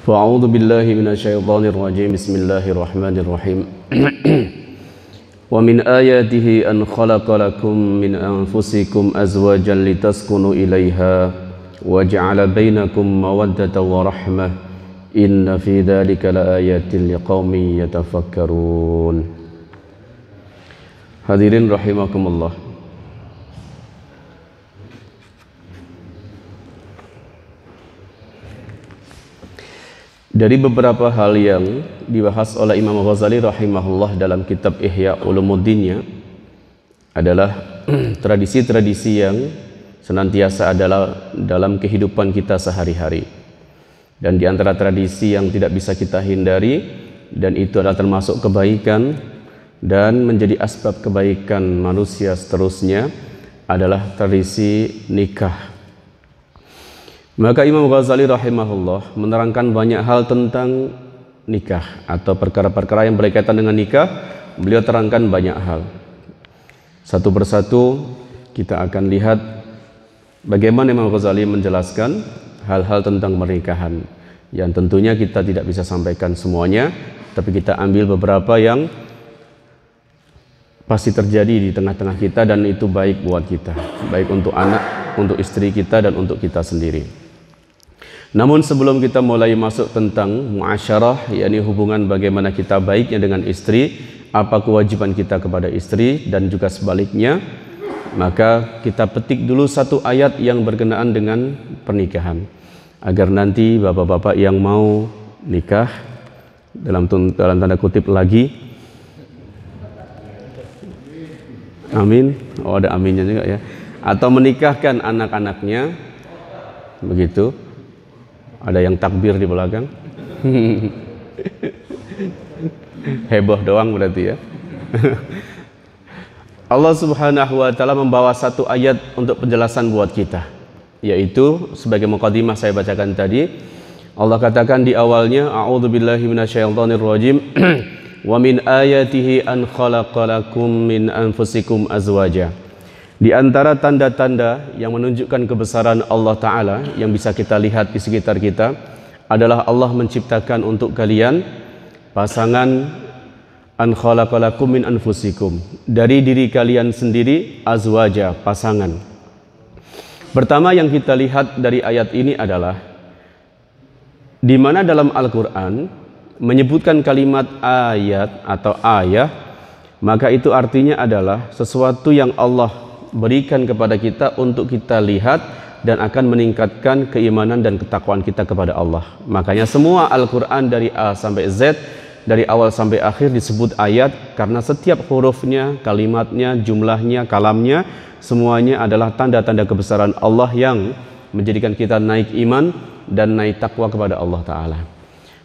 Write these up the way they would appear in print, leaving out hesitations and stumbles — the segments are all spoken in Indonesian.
Fa'udzu billahi minasyaitonir rajim. Bismillahirrahmanirrahim. Wa min ayatihi an khalaqalakum min anfusikum azwajan litaskunu ilaiha wa ja'ala bainakum mawaddatan wa rahmah. Inna fi dzalika laayatin liqaumin yatafakkarun. Hadirin rahimakumullah. Dari beberapa hal yang dibahas oleh Imam Ghazali rahimahullah dalam kitab Ihya Ulumuddinnya adalah tradisi-tradisi yang senantiasa adalah dalam kehidupan kita sehari-hari. Dan di antara tradisi yang tidak bisa kita hindari, dan itu adalah termasuk kebaikan dan menjadi asbab kebaikan manusia seterusnya, adalah tradisi nikah. Maka Imam Ghazali rahimahullah menerangkan banyak hal tentang nikah atau perkara-perkara yang berkaitan dengan nikah. Beliau terangkan banyak hal. Satu persatu kita akan lihat bagaimana Imam Ghazali menjelaskan hal-hal tentang pernikahan yang tentunya kita tidak bisa sampaikan semuanya, tapi kita ambil beberapa yang pasti terjadi di tengah-tengah kita dan itu baik buat kita, baik untuk anak, untuk istri kita dan untuk kita sendiri. Namun sebelum kita mulai masuk tentang muasyarah, yakni hubungan bagaimana kita baiknya dengan istri, apa kewajiban kita kepada istri dan juga sebaliknya, maka kita petik dulu satu ayat yang berkenaan dengan pernikahan agar nanti bapak-bapak yang mau nikah dalam tanda kutip lagi, amin, oh ada aminnya juga ya, atau menikahkan anak-anaknya, begitu. Ada yang takbir di belakang. Heboh doang berarti ya. Allah Subhanahu wa taala membawa satu ayat untuk penjelasan buat kita, yaitu sebagai muqaddimah saya bacakan tadi. Allah katakan di awalnya, a'udzubillahi minasyaitonir rajim. Wa min ayatihi an khalaqalakum min anfusikum azwaja. Di antara tanda-tanda yang menunjukkan kebesaran Allah Ta'ala yang bisa kita lihat di sekitar kita adalah Allah menciptakan untuk kalian pasangan, an khalaqalakum min anfusikum, dari diri kalian sendiri, azwaja, pasangan. Pertama yang kita lihat dari ayat ini adalah di mana dalam Al-Quran menyebutkan kalimat ayat atau ayah, maka itu artinya adalah sesuatu yang Allah berikan kepada kita untuk kita lihat dan akan meningkatkan keimanan dan ketakwaan kita kepada Allah. Makanya semua Al-Quran dari A sampai Z, dari awal sampai akhir disebut ayat, karena setiap hurufnya, kalimatnya, jumlahnya, kalamnya, semuanya adalah tanda-tanda kebesaran Allah yang menjadikan kita naik iman dan naik takwa kepada Allah Ta'ala.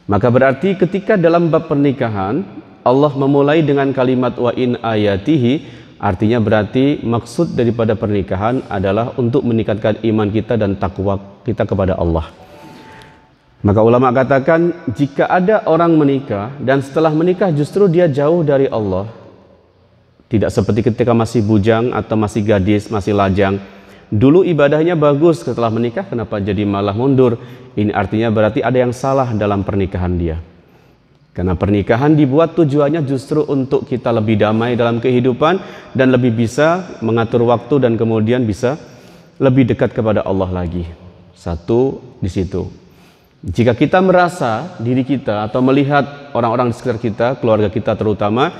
Maka berarti ketika dalam bab pernikahan Allah memulai dengan kalimat wa in ayatihi, artinya berarti maksud daripada pernikahan adalah untuk meningkatkan iman kita dan takwa kita kepada Allah. Maka ulama katakan, jika ada orang menikah dan setelah menikah justru dia jauh dari Allah, tidak seperti ketika masih bujang atau masih gadis, masih lajang, dulu ibadahnya bagus, setelah menikah kenapa jadi malah mundur? Ini artinya berarti ada yang salah dalam pernikahan dia. Karena pernikahan dibuat tujuannya justru untuk kita lebih damai dalam kehidupan dan lebih bisa mengatur waktu dan kemudian bisa lebih dekat kepada Allah lagi. Satu di situ. Jika kita merasa diri kita atau melihat orang-orang di sekitar kita, keluarga kita terutama,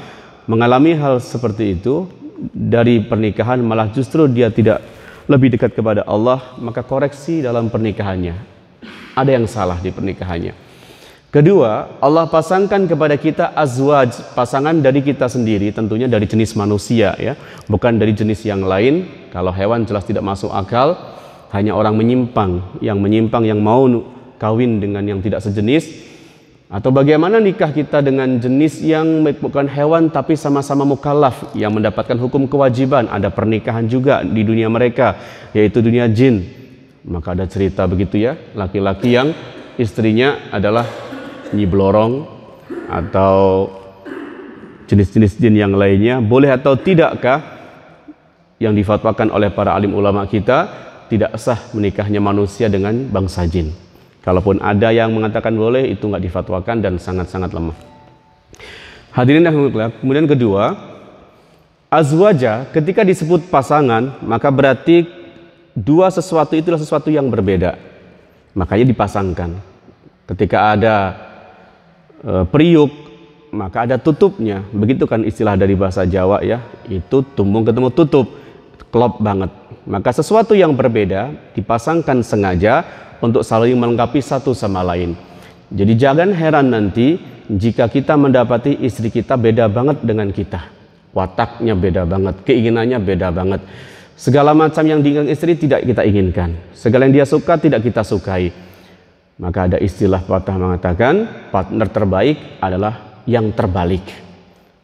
mengalami hal seperti itu, dari pernikahan malah justru dia tidak lebih dekat kepada Allah, maka koreksi dalam pernikahannya. Ada yang salah di pernikahannya. Kedua, Allah pasangkan kepada kita azwaj, pasangan dari kita sendiri, tentunya dari jenis manusia ya, bukan dari jenis yang lain. Kalau hewan jelas tidak masuk akal, hanya orang menyimpang yang mau kawin dengan yang tidak sejenis. Atau bagaimana nikah kita dengan jenis yang bukan hewan tapi sama-sama mukallaf yang mendapatkan hukum kewajiban. Ada pernikahan juga di dunia mereka, yaitu dunia jin. Maka ada cerita begitu ya, laki-laki yang istrinya adalah Nyi Blorong atau jenis-jenis jin yang lainnya. Boleh atau tidakkah yang difatwakan oleh para alim ulama kita tidak sah menikahnya manusia dengan bangsa jin? Kalaupun ada yang mengatakan boleh, itu nggak difatwakan dan sangat-sangat lemah. Hadirin rahmatullah. Kemudian kedua, azwaja ketika disebut pasangan, maka berarti dua sesuatu itulah sesuatu yang berbeda. Makanya dipasangkan. Ketika ada periuk, maka ada tutupnya. Begitu kan istilah dari bahasa Jawa ya. Itu tumbung ketemu tutup. Klop banget. Maka sesuatu yang berbeda dipasangkan sengaja untuk saling melengkapi satu sama lain. Jadi jangan heran nanti jika kita mendapati istri kita beda banget dengan kita. Wataknya beda banget, keinginannya beda banget. Segala macam yang diinginkan istri tidak kita inginkan. Segala yang dia suka tidak kita sukai. Maka ada istilah patah mengatakan partner terbaik adalah yang terbalik.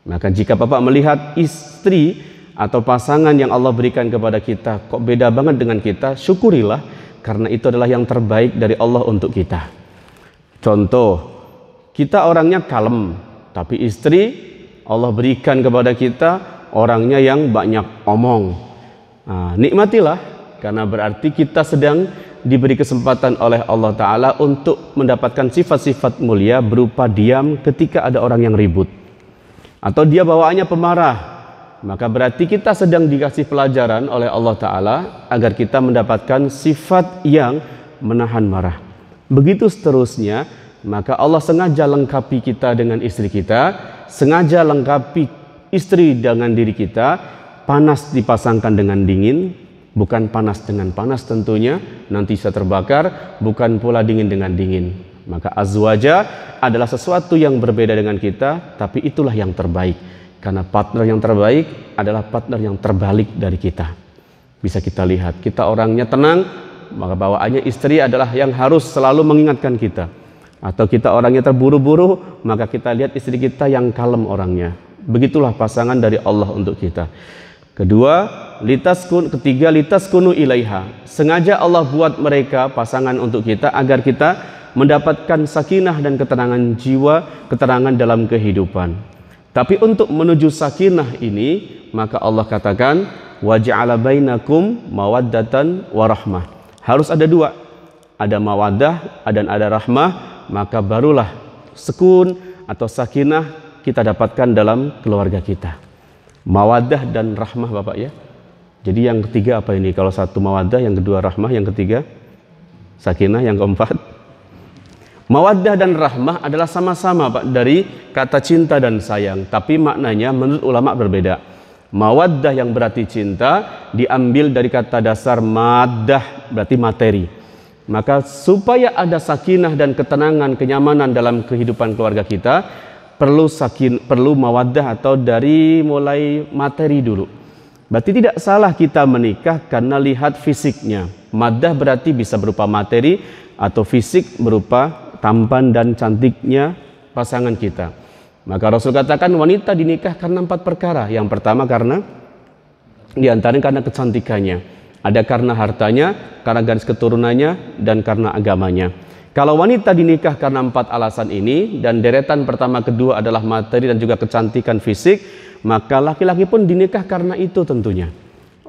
Maka jika Bapak melihat istri atau pasangan yang Allah berikan kepada kita kok beda banget dengan kita, syukurilah karena itu adalah yang terbaik dari Allah untuk kita. Contoh, kita orangnya kalem, tapi istri Allah berikan kepada kita orangnya yang banyak omong. Nah, nikmatilah karena berarti kita sedang diberi kesempatan oleh Allah Ta'ala untuk mendapatkan sifat-sifat mulia berupa diam ketika ada orang yang ribut atau dia bawaannya pemarah, maka berarti kita sedang dikasih pelajaran oleh Allah Ta'ala agar kita mendapatkan sifat yang menahan marah. Begitu seterusnya, maka Allah sengaja lengkapi kita dengan istri kita, sengaja lengkapi istri dengan diri kita. Panas dipasangkan dengan dingin, bukan panas dengan panas tentunya, nanti bisa terbakar, bukan pula dingin dengan dingin. Maka azwaja adalah sesuatu yang berbeda dengan kita, tapi itulah yang terbaik. Karena partner yang terbaik adalah partner yang terbalik dari kita. Bisa kita lihat, kita orangnya tenang, maka bawaannya istri adalah yang harus selalu mengingatkan kita. Atau kita orangnya terburu-buru, maka kita lihat istri kita yang kalem orangnya. Begitulah pasangan dari Allah untuk kita. Kedua, ketiga litaskunu ilaiha. Sengaja Allah buat mereka pasangan untuk kita agar kita mendapatkan sakinah dan ketenangan jiwa, ketenangan dalam kehidupan. Tapi untuk menuju sakinah ini, maka Allah katakan waja'ala bainakum mawaddatan warahmah. Harus ada dua. Ada mawaddah dan ada rahmah, maka barulah sekun atau sakinah kita dapatkan dalam keluarga kita. Mawaddah dan rahmah Bapak ya. Jadi yang ketiga apa ini? Kalau satu mawaddah, yang kedua rahmah, yang ketiga sakinah, yang keempat mawaddah dan rahmah adalah sama-sama Pak dari kata cinta dan sayang, tapi maknanya menurut ulama berbeda. Mawaddah yang berarti cinta diambil dari kata dasar maddah, berarti materi. Maka supaya ada sakinah dan ketenangan, kenyamanan dalam kehidupan keluarga kita, perlu mawaddah atau dari mulai materi dulu. Berarti tidak salah kita menikah karena lihat fisiknya. Maddah berarti bisa berupa materi atau fisik berupa tampan dan cantiknya pasangan kita. Maka Rasul katakan wanita dinikah karena 4 perkara. Yang pertama karena diantaranya karena kecantikannya. Ada karena hartanya, karena garis keturunannya, dan karena agamanya. Kalau wanita dinikah karena 4 alasan ini, dan deretan pertama kedua adalah materi dan juga kecantikan fisik, maka laki-laki pun dinikah karena itu tentunya.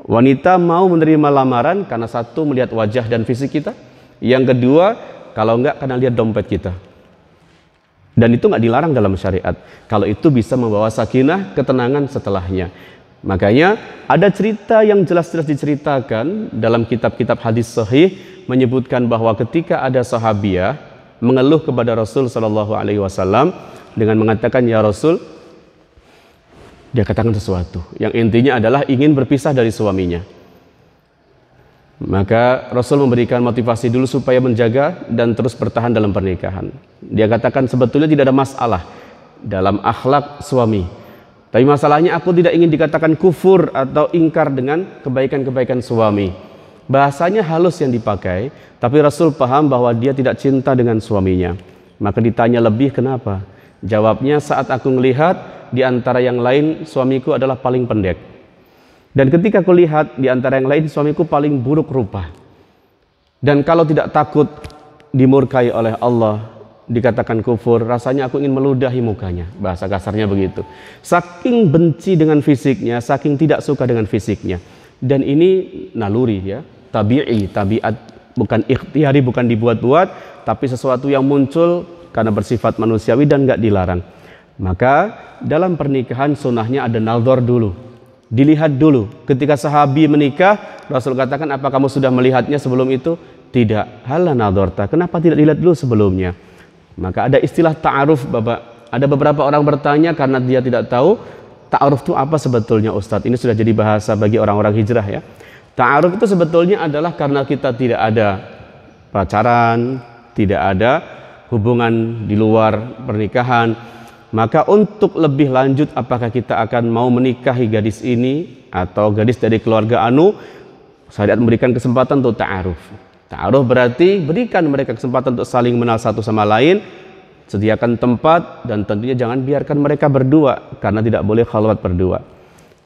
Wanita mau menerima lamaran karena satu melihat wajah dan fisik kita, yang kedua kalau enggak karena lihat dompet kita. Dan itu enggak dilarang dalam syariat. Kalau itu bisa membawa sakinah, ketenangan setelahnya. Makanya ada cerita yang jelas-jelas diceritakan dalam kitab-kitab hadis sahih menyebutkan bahwa ketika ada sahabiah mengeluh kepada Rasul sallallahu alaihi wasallam dengan mengatakan, "Ya Rasul," dia katakan sesuatu yang intinya adalah ingin berpisah dari suaminya. Maka Rasul memberikan motivasi dulu supaya menjaga dan terus bertahan dalam pernikahan. Dia katakan sebetulnya tidak ada masalah dalam akhlak suami. Tapi masalahnya aku tidak ingin dikatakan kufur atau ingkar dengan kebaikan-kebaikan suami. Bahasanya halus yang dipakai, tapi Rasul paham bahwa dia tidak cinta dengan suaminya. Maka ditanya lebih kenapa? Jawabnya, saat aku melihat di antara yang lain suamiku adalah paling pendek. Dan ketika aku lihat di antara yang lain suamiku paling buruk rupa. Dan kalau tidak takut dimurkai oleh Allah, dikatakan kufur, rasanya aku ingin meludahi mukanya. Bahasa kasarnya begitu. Saking benci dengan fisiknya, saking tidak suka dengan fisiknya. Dan ini naluri ya, tabi'i, tabiat bukan ikhtiari, bukan dibuat-buat, tapi sesuatu yang muncul karena bersifat manusiawi dan nggak dilarang. Maka dalam pernikahan sunnahnya ada naldor dulu, dilihat dulu. Ketika sahabi menikah, Rasul katakan, apa kamu sudah melihatnya sebelum itu? Tidak. Hala naldorta, kenapa tidak dilihat dulu sebelumnya? Maka ada istilah ta'aruf, Bapak. Ada beberapa orang bertanya karena dia tidak tahu ta'aruf itu apa sebetulnya, Ustadz. Ini sudah jadi bahasa bagi orang-orang hijrah ya. Ta'aruf itu sebetulnya adalah karena kita tidak ada pacaran, tidak ada hubungan di luar pernikahan. Maka untuk lebih lanjut, apakah kita akan mau menikahi gadis ini atau gadis dari keluarga anu, syariat memberikan kesempatan untuk ta'aruf. Ta'aruf berarti berikan mereka kesempatan untuk saling mengenal satu sama lain, sediakan tempat, dan tentunya jangan biarkan mereka berdua, karena tidak boleh khalwat berdua.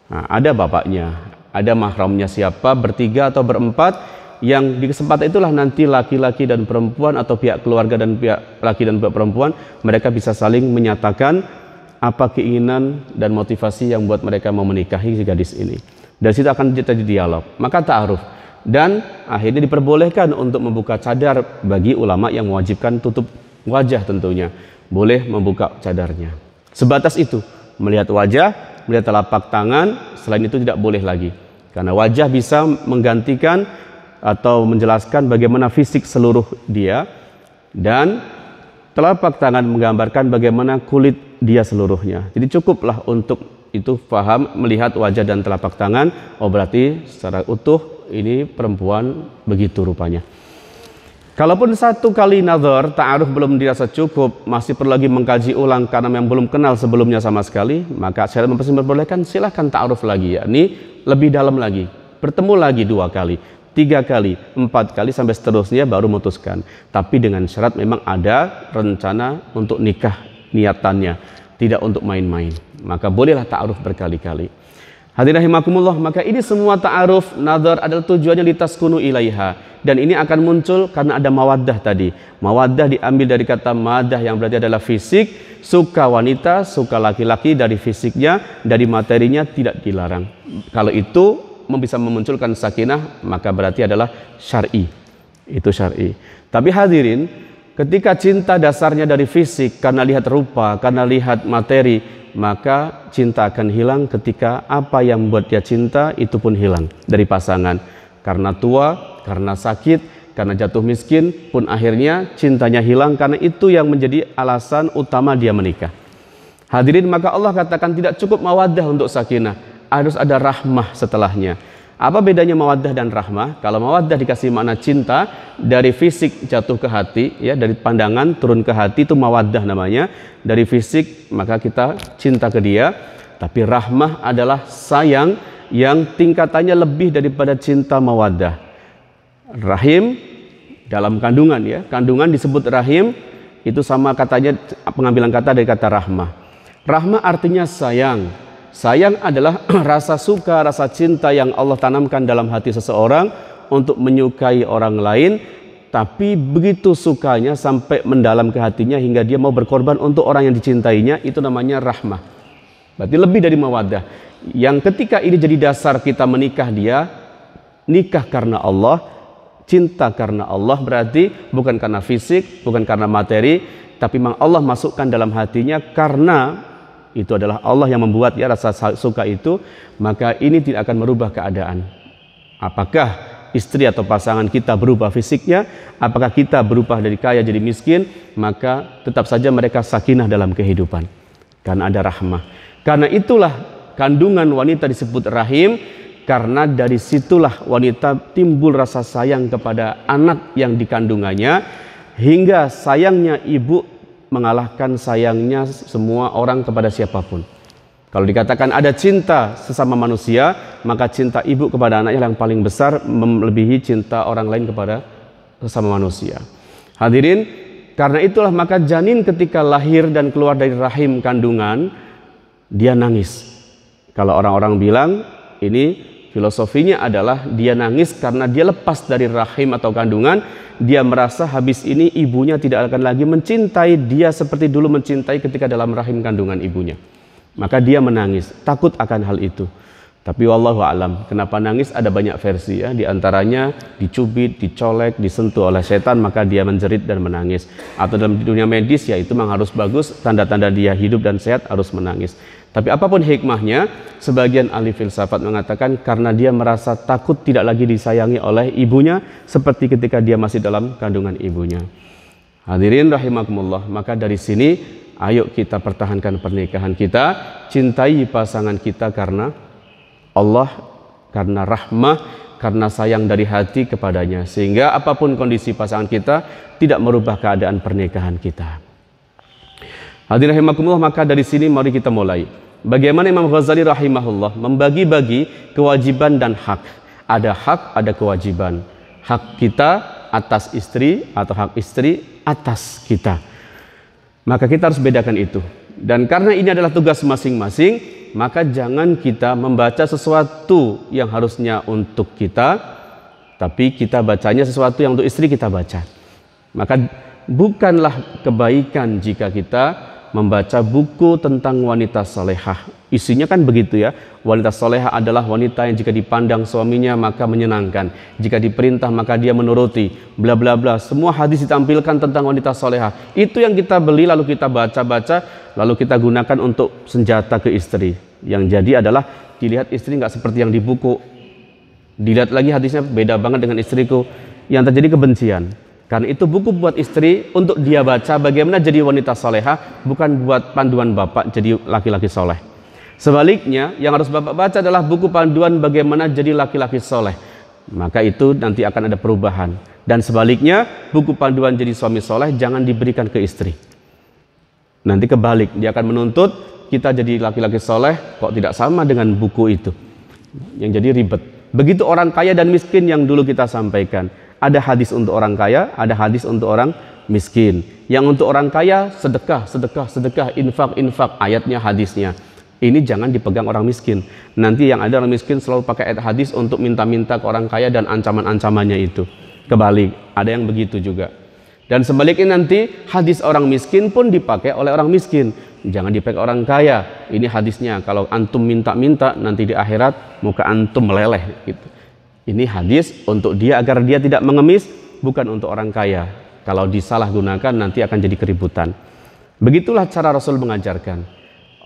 Nah, ada bapaknya, ada mahramnya siapa, bertiga atau berempat, yang di kesempatan itulah nanti laki-laki dan perempuan atau pihak keluarga dan pihak laki dan pihak perempuan, mereka bisa saling menyatakan apa keinginan dan motivasi yang buat mereka mau menikahi si gadis ini. Dari situ akan terjadi dialog, maka ta'aruf. Dan akhirnya diperbolehkan untuk membuka cadar bagi ulama yang mewajibkan tutup wajah tentunya. Boleh membuka cadarnya. Sebatas itu, melihat wajah, melihat telapak tangan, selain itu tidak boleh lagi. Karena wajah bisa menggantikan atau menjelaskan bagaimana fisik seluruh dia, dan telapak tangan menggambarkan bagaimana kulit dia seluruhnya. Jadi cukuplah untuk itu paham melihat wajah dan telapak tangan, oh berarti secara utuh ini perempuan begitu rupanya. Kalaupun satu kali nazar ta'aruf belum dirasa cukup, masih perlu lagi mengkaji ulang karena memang belum kenal sebelumnya sama sekali, maka saya memperbolehkan silahkan ta'aruf lagi, yakni lebih dalam lagi, bertemu lagi 2 kali, 3 kali, 4 kali sampai seterusnya baru memutuskan. Tapi dengan syarat memang ada rencana untuk nikah niatannya, tidak untuk main-main. Maka bolehlah ta'aruf berkali-kali. Hadirin rahimakumullah, maka ini semua ta'aruf, nazar adalah tujuannya litaskunu ilaiha. Dan ini akan muncul karena ada mawaddah tadi. Mawaddah diambil dari kata madah yang berarti adalah fisik, suka wanita, suka laki-laki dari fisiknya, dari materinya tidak dilarang. Kalau itu bisa memunculkan sakinah, maka berarti adalah syar'i. Itu syar'i. Tapi hadirin, ketika cinta dasarnya dari fisik, karena lihat rupa, karena lihat materi, maka cinta akan hilang ketika apa yang membuat dia cinta itu pun hilang dari pasangan. Karena tua, karena sakit, karena jatuh miskin, pun akhirnya cintanya hilang, karena itu yang menjadi alasan utama dia menikah. Hadirin, maka Allah katakan tidak cukup mawaddah untuk sakinah, harus ada rahmah setelahnya. Apa bedanya mawaddah dan rahmah? Kalau mawaddah dikasih makna cinta, dari fisik jatuh ke hati, ya, dari pandangan turun ke hati, itu mawaddah namanya. Dari fisik maka kita cinta ke dia. Tapi rahmah adalah sayang yang tingkatannya lebih daripada cinta mawaddah. Rahim dalam kandungan, ya, kandungan disebut rahim, itu sama katanya, pengambilan kata dari kata rahmah. Rahmah artinya sayang. Sayang adalah rasa suka, rasa cinta yang Allah tanamkan dalam hati seseorang untuk menyukai orang lain, tapi begitu sukanya sampai mendalam ke hatinya hingga dia mau berkorban untuk orang yang dicintainya, itu namanya rahmah. Berarti lebih dari mawaddah. Yang ketika ini jadi dasar kita menikah, dia nikah karena Allah, cinta karena Allah, berarti bukan karena fisik, bukan karena materi, tapi memang Allah masukkan dalam hatinya karena itu adalah Allah yang membuat ya rasa suka itu, maka ini tidak akan merubah keadaan. Apakah istri atau pasangan kita berubah fisiknya, apakah kita berubah dari kaya jadi miskin, maka tetap saja mereka sakinah dalam kehidupan karena ada rahmah. Karena itulah kandungan wanita disebut rahim, karena dari situlah wanita timbul rasa sayang kepada anak yang dikandungannya, hingga sayangnya ibu mengalahkan sayangnya semua orang kepada siapapun. Kalau dikatakan ada cinta sesama manusia, maka cinta ibu kepada anaknya yang paling besar melebihi cinta orang lain kepada sesama manusia. Hadirin, karena itulah maka janin ketika lahir dan keluar dari rahim kandungan, dia nangis. Kalau orang-orang bilang ini filosofinya adalah dia nangis karena dia lepas dari rahim atau kandungan, dia merasa habis ini ibunya tidak akan lagi mencintai dia seperti dulu mencintai ketika dalam rahim kandungan ibunya. Maka dia menangis, takut akan hal itu. Tapi wallahu alam, kenapa nangis ada banyak versi ya. Di antaranya dicubit, dicolek, disentuh oleh setan maka dia menjerit dan menangis. Atau dalam dunia medis ya itu memang harus bagus, tanda-tanda dia hidup dan sehat harus menangis. Tapi apapun hikmahnya, sebagian ahli filsafat mengatakan karena dia merasa takut tidak lagi disayangi oleh ibunya seperti ketika dia masih dalam kandungan ibunya. Hadirin rahimakumullah, maka dari sini ayo kita pertahankan pernikahan kita, cintai pasangan kita karena Allah, karena rahmah, karena sayang dari hati kepadanya, sehingga apapun kondisi pasangan kita tidak merubah keadaan pernikahan kita. Hadirin rahimakumullah, maka dari sini mari kita mulai. Bagaimana Imam Ghazali rahimahullah membagi-bagi kewajiban dan hak. Ada hak, ada kewajiban. Hak kita atas istri atau hak istri atas kita. Maka kita harus bedakan itu. Dan karena ini adalah tugas masing-masing, maka jangan kita membaca sesuatu yang harusnya untuk kita, tapi kita bacanya sesuatu yang untuk istri kita baca. Maka bukanlah kebaikan jika kita membaca buku tentang wanita solehah. Isinya kan begitu ya. Wanita solehah adalah wanita yang jika dipandang suaminya maka menyenangkan. Jika diperintah maka dia menuruti. Bla bla bla. Semua hadis ditampilkan tentang wanita solehah. Itu yang kita beli lalu kita baca-baca. Lalu kita gunakan untuk senjata ke istri. Yang jadi adalah dilihat istri nggak seperti yang di buku. Dilihat lagi hadisnya beda banget dengan istriku. Yang terjadi kebencian. Karena itu buku buat istri untuk dia baca bagaimana jadi wanita solehah, bukan buat panduan bapak jadi laki-laki soleh. Sebaliknya yang harus bapak baca adalah buku panduan bagaimana jadi laki-laki soleh. Maka itu nanti akan ada perubahan. Dan sebaliknya buku panduan jadi suami soleh jangan diberikan ke istri. Nanti kebalik, dia akan menuntut kita jadi laki-laki soleh kok tidak sama dengan buku itu. Yang jadi ribet. Begitu orang kaya dan miskin yang dulu kita sampaikan. Ada hadis untuk orang kaya, ada hadis untuk orang miskin. Yang untuk orang kaya sedekah, sedekah, sedekah, infak, infak, ayatnya, hadisnya. Ini jangan dipegang orang miskin. Nanti yang ada orang miskin selalu pakai ayat hadis untuk minta-minta ke orang kaya dan ancaman-ancamannya itu. Kebalik, ada yang begitu juga. Dan sebaliknya nanti hadis orang miskin pun dipakai oleh orang miskin. Jangan dipakai orang kaya. Ini hadisnya, kalau antum minta-minta nanti di akhirat muka antum meleleh gitu. Ini hadis untuk dia agar dia tidak mengemis, bukan untuk orang kaya. Kalau disalahgunakan nanti akan jadi keributan. Begitulah cara Rasul mengajarkan.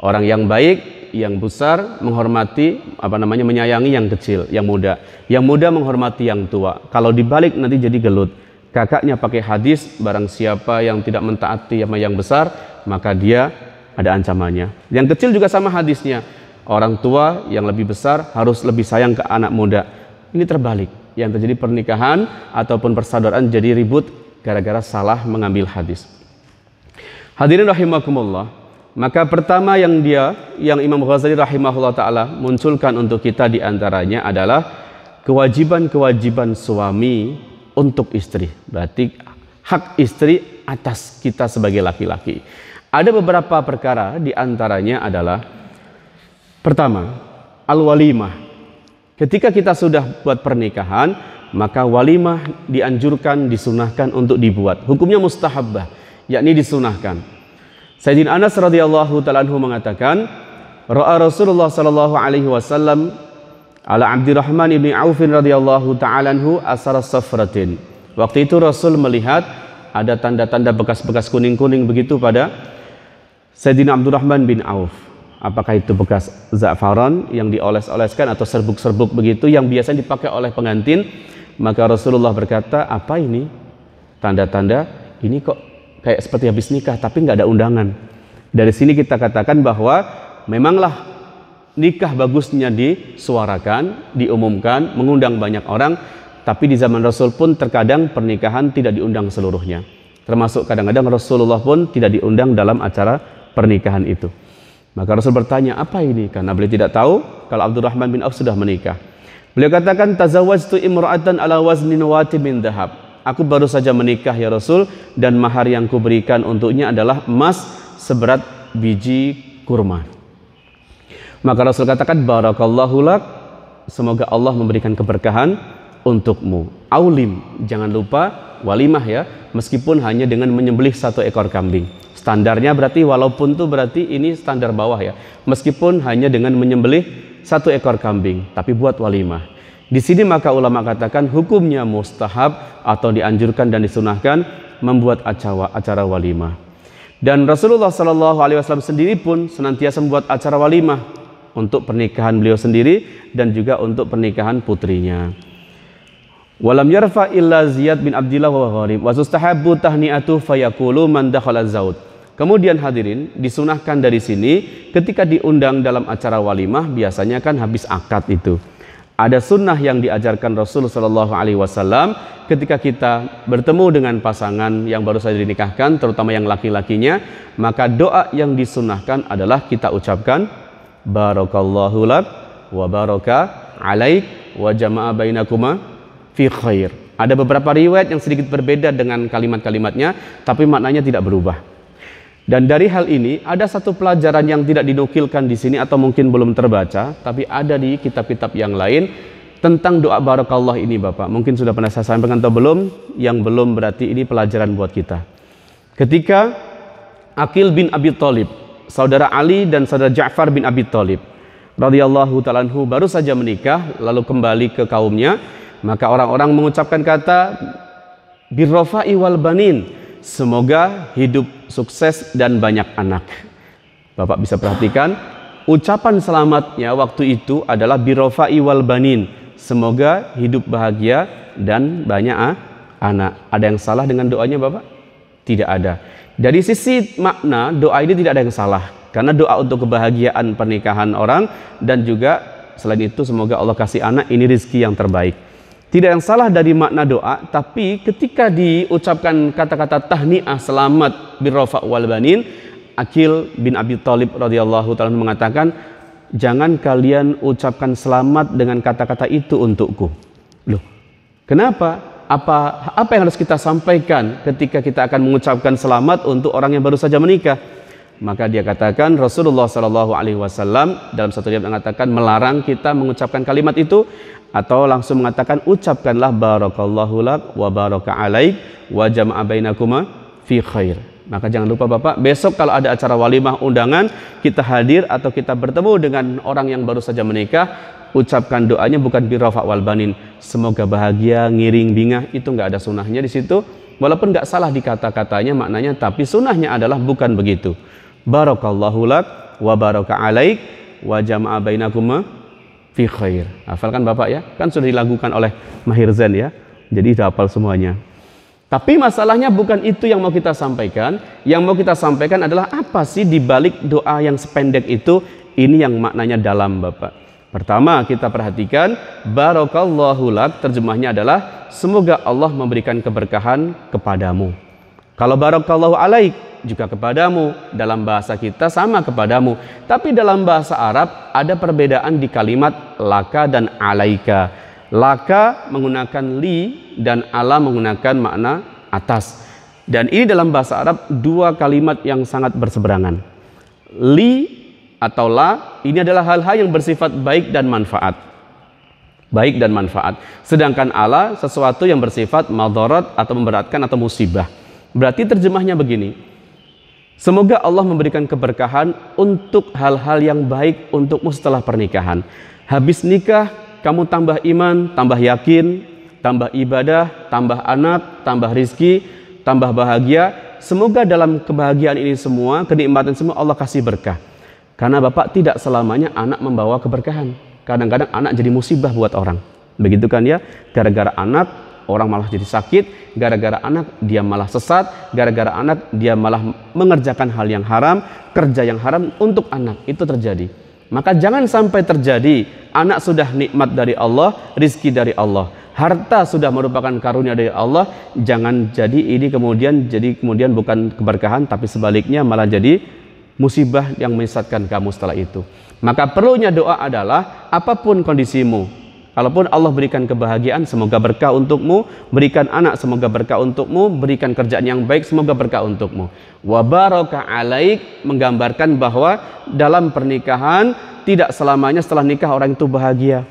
Orang yang baik, yang besar menghormati, menyayangi yang kecil, yang muda. Yang muda menghormati yang tua. Kalau dibalik nanti jadi gelut. Kakaknya pakai hadis, barang siapa yang tidak mentaati sama yang besar, maka dia ada ancamannya. Yang kecil juga sama hadisnya. Orang tua yang lebih besar harus lebih sayang ke anak muda. Ini terbalik, yang terjadi pernikahan ataupun persaudaraan jadi ribut gara-gara salah mengambil hadis. Hadirin rahimakumullah, maka pertama yang Imam Ghazali rahimahullah ta'ala munculkan untuk kita diantaranya adalah kewajiban-kewajiban suami untuk istri. Berarti hak istri atas kita sebagai laki-laki. Ada beberapa perkara diantaranya adalah pertama, al-walimah. Ketika kita sudah buat pernikahan, maka walimah dianjurkan, disunahkan untuk dibuat. Hukumnya mustahabbah, yakni disunahkan. Sayyidina Anas radhiyallahu ta'ala anhu mengatakan, ra'a Rasulullah sallallahu alaihi wasallam ala Abdurrahman ibn Auf radhiyallahu ta'ala anhu asara safratin. Waktu itu Rasul melihat ada tanda-tanda bekas-bekas kuning-kuning begitu pada Sayyidina Abdurrahman bin Auf. Apakah itu bekas za'faran yang dioles-oleskan atau serbuk-serbuk begitu yang biasanya dipakai oleh pengantin? Maka Rasulullah berkata, apa ini? Tanda-tanda ini kok kayak seperti habis nikah tapi nggak ada undangan. Dari sini kita katakan bahwa memanglah nikah bagusnya disuarakan, diumumkan, mengundang banyak orang. Tapi di zaman Rasul pun terkadang pernikahan tidak diundang seluruhnya. Termasuk kadang-kadang Rasulullah pun tidak diundang dalam acara pernikahan itu. Maka Rasul bertanya, apa ini? Karena beliau tidak tahu kalau Abdurrahman bin Auf sudah menikah. Beliau katakan, tazawwajtu imra'atan ala waznin watin min dhahab. Aku baru saja menikah ya Rasul, dan mahar yang kuberikan untuknya adalah emas seberat biji kurma. Maka Rasul katakan, barakallahu lak, semoga Allah memberikan keberkahan untukmu. Aulim, jangan lupa walimah ya, meskipun hanya dengan menyembelih 1 ekor kambing. Standarnya berarti walaupun itu berarti ini standar bawah ya. Meskipun hanya dengan menyembelih 1 ekor kambing, tapi buat walimah. Di sini maka ulama katakan hukumnya mustahab atau dianjurkan dan disunahkan membuat acara walimah. Dan Rasulullah SAW sendiri pun senantiasa membuat acara walimah untuk pernikahan beliau sendiri dan juga untuk pernikahan putrinya. Walam yarfa illa Ziyad bin Abdillah wa gharib wa sustahabbu tahni'atu fayaqulu man dakhala zaud. Kemudian hadirin, disunahkan dari sini ketika diundang dalam acara walimah biasanya kan habis akad itu. Ada sunnah yang diajarkan Rasul Shallallahu Alaihi Wasallam ketika kita bertemu dengan pasangan yang baru saja dinikahkan, terutama yang laki-lakinya, maka doa yang disunahkan adalah kita ucapkan barakallahu lak wa baraka alaik wa jama'a bainakuma fi khair. Ada beberapa riwayat yang sedikit berbeda dengan kalimat-kalimatnya, tapi maknanya tidak berubah. Dan dari hal ini ada satu pelajaran yang tidak dinukilkan di sini atau mungkin belum terbaca, tapi ada di kitab-kitab yang lain tentang doa barakallah ini, Bapak. Mungkin sudah pernah saya sampaikan atau belum? Yang belum berarti ini pelajaran buat kita. Ketika Aqil bin Abi Thalib, saudara Ali dan saudara Ja'far bin Abi Thalib radhiyallahu ta'ala anhu baru saja menikah lalu kembali ke kaumnya, maka orang-orang mengucapkan kata birrofa'i wal banin, semoga hidup sukses dan banyak anak. Bapak bisa perhatikan, ucapan selamatnya waktu itu adalah birrofa'i wal banin, semoga hidup bahagia dan banyak anak. Ada yang salah dengan doanya, Bapak? Tidak ada. Dari sisi makna, doa ini tidak ada yang salah, karena doa untuk kebahagiaan pernikahan orang, dan juga selain itu semoga Allah kasih anak, ini rezeki yang terbaik. Tidak yang salah dari makna doa, tapi ketika diucapkan kata-kata tahniah selamat birrofa wal banin, Aqil bin Abi Thalib radhiyallahu ta'ala mengatakan, jangan kalian ucapkan selamat dengan kata-kata itu untukku. Loh, kenapa? Apa yang harus kita sampaikan ketika kita akan mengucapkan selamat untuk orang yang baru saja menikah? Maka dia katakan, Rasulullah Shallallahu Alaihi Wasallam dalam satu riwayat mengatakan melarang kita mengucapkan kalimat itu, atau langsung mengatakan ucapkanlah barakallahu lak wa baraka alaik wa jama'a bainakuma fi khair. Maka jangan lupa Bapak, besok kalau ada acara walimah undangan, kita hadir atau kita bertemu dengan orang yang baru saja menikah, ucapkan doanya bukan birrofa wal banin, semoga bahagia, ngiring bingah, itu nggak ada sunnahnya di situ. Walaupun nggak salah di kata-katanya maknanya, tapi sunnahnya adalah bukan begitu. Barakallahu lak wa baraka alaik wa jama'a bainakuma fi khair. Hafalkan Bapak ya, kan sudah dilakukan oleh Mahir Zain ya, jadi sudah hafal semuanya. Tapi masalahnya bukan itu yang mau kita sampaikan. Yang mau kita sampaikan adalah apa sih di balik doa yang sependek itu? Ini yang maknanya dalam, Bapak. Pertama, kita perhatikan barakallahu lak, terjemahnya adalah semoga Allah memberikan keberkahan kepadamu. Kalau barakallahu alaik juga kepadamu, dalam bahasa kita sama kepadamu, tapi dalam bahasa Arab ada perbedaan di kalimat laka dan alaika. Laka menggunakan li dan ala menggunakan makna atas, dan ini dalam bahasa Arab dua kalimat yang sangat berseberangan. Li atau la ini adalah hal-hal yang bersifat baik dan manfaat, baik dan manfaat, sedangkan ala sesuatu yang bersifat madarat atau memberatkan atau musibah. Berarti terjemahnya begini, semoga Allah memberikan keberkahan untuk hal-hal yang baik untukmu setelah pernikahan. Habis nikah, kamu tambah iman, tambah yakin, tambah ibadah, tambah anak, tambah rizki, tambah bahagia. Semoga dalam kebahagiaan ini semua, kenikmatan semua Allah kasih berkah. Karena Bapak, tidak selamanya anak membawa keberkahan. Kadang-kadang anak jadi musibah buat orang. Begitu kan ya? Gara-gara anak, orang malah jadi sakit, gara-gara anak dia malah sesat, gara-gara anak dia malah mengerjakan hal yang haram, kerja yang haram untuk anak, itu terjadi. Maka jangan sampai terjadi, anak sudah nikmat dari Allah, rizki dari Allah, harta sudah merupakan karunia dari Allah, jangan jadi ini kemudian bukan keberkahan, tapi sebaliknya malah jadi musibah yang menyesatkan kamu setelah itu. Maka perlunya doa adalah apapun kondisimu, kalaupun Allah berikan kebahagiaan, semoga berkah untukmu, berikan anak, semoga berkah untukmu, berikan kerjaan yang baik, semoga berkah untukmu. Wa baraka alaik menggambarkan bahwa dalam pernikahan tidak selamanya setelah nikah orang itu bahagia.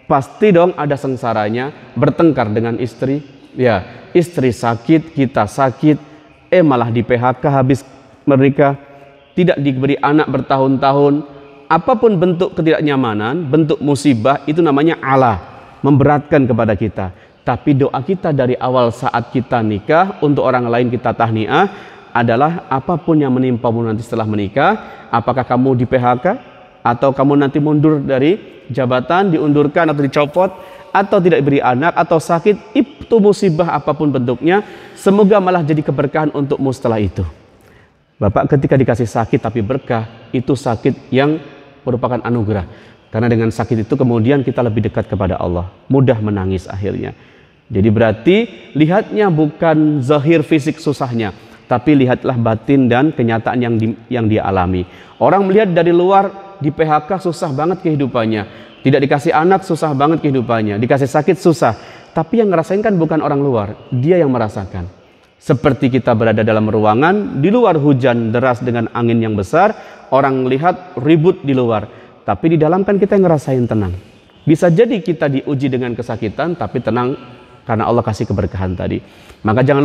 Pasti dong ada sengsaranya, bertengkar dengan istri. Ya, istri sakit, kita sakit, malah di PHK habis menikah, tidak diberi anak bertahun-tahun, apapun bentuk ketidaknyamanan, bentuk musibah, itu namanya ala, memberatkan kepada kita. Tapi doa kita dari awal saat kita nikah, untuk orang lain kita tahniah, adalah apapun yang menimpamu nanti setelah menikah, apakah kamu di PHK, atau kamu nanti mundur dari jabatan, diundurkan atau dicopot, atau tidak beri anak, atau sakit, itu musibah apapun bentuknya, semoga malah jadi keberkahan untukmu setelah itu. Bapak ketika dikasih sakit tapi berkah, itu sakit yang merupakan anugerah. Karena dengan sakit itu kemudian kita lebih dekat kepada Allah, mudah menangis akhirnya. Jadi berarti lihatnya bukan zahir fisik susahnya, tapi lihatlah batin dan kenyataan yang dia alami. Orang melihat dari luar, di PHK susah banget kehidupannya, tidak dikasih anak susah banget kehidupannya, dikasih sakit susah. Tapi yang ngerasain kan bukan orang luar, dia yang merasakan. Seperti kita berada dalam ruangan, di luar hujan deras dengan angin yang besar, orang melihat ribut di luar, tapi di dalam kan kita yang ngerasain tenang. Bisa jadi kita diuji dengan kesakitan, tapi tenang karena Allah kasih keberkahan tadi. Maka jangan lupa